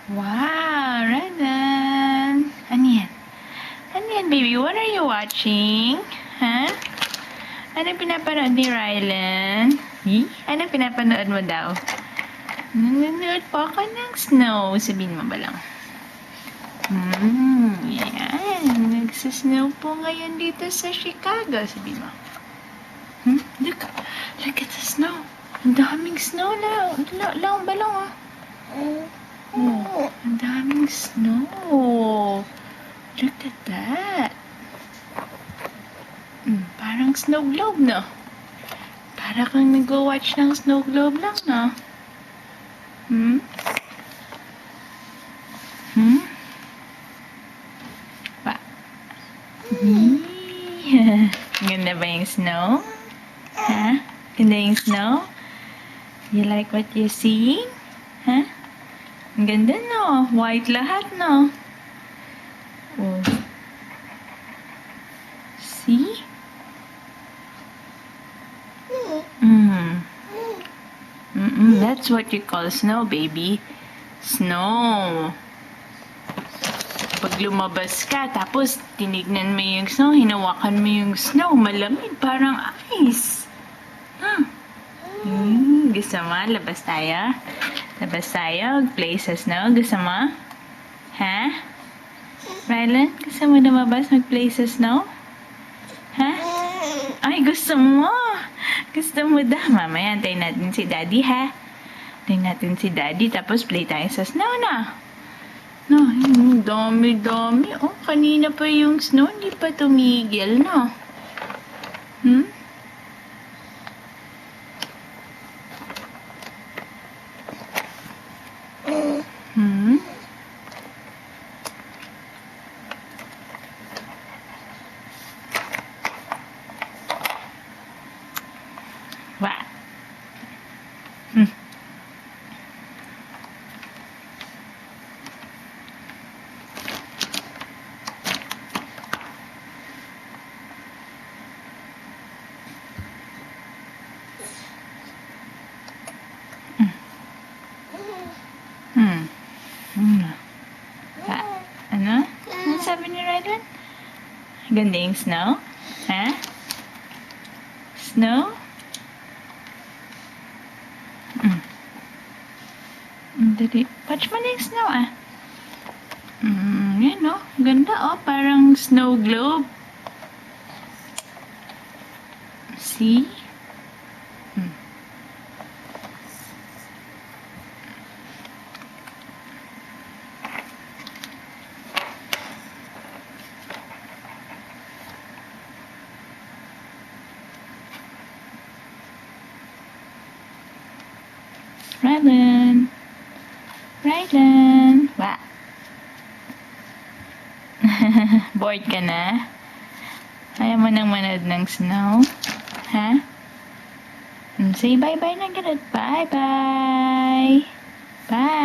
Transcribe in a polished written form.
Wow, Renan. Ano yan? Ano yan, baby? What are you watching? Ha? Ano pinapanood ni Rylan? Ano pinapanood mo daw? Nanonood pa ako ng snow. Sabihin mo ba lang? Yan. Nagsasnow po ngayon dito sa Chicago. Sabihin mo. Look at the snow. Ang daming snow na. Lang ba lang, oh. Ang daming snow. Look at that. Parang snow globe, no? Para kang nag-watch ng snow globe lang, no? Pa. Ganda ba yung snow? Ha? Ganda yung snow? You like what you see? Ha? Ang ganda, no? White lahat, no? Oh. See? That's what you call snow, baby. Snow. Pag lumabas ka, tapos tinignan mo yung snow, hinawakan mo yung snow, malamig, parang ice. Gusto mo? Labas tayo? Labas tayo? Play sa snow? Gusto mo? Ha? Rylan, gusto mo lumabas mag-play sa snow? Ha? Ay, gusto mo? Gusto mo daw? Mamaya, antayin natin si Daddy, ha? Antayin natin si Daddy, tapos play tayo sa snow na. No, dami-dami. Oh, kanina pa yung snow, hindi pa tumigil, no? What? Ano? Ano sabi ni Rylan? Ganda yung snow? Ha? Snow? Dali. Watch mo na yung snow, ah. Yan, oh. Ganda, oh. Parang snow globe. See? Rylan. Rylan. Wa. Bored ka na? Ayaw mo nang manood ng snow? Ha? Say bye-bye na ganun. Bye-bye. Bye.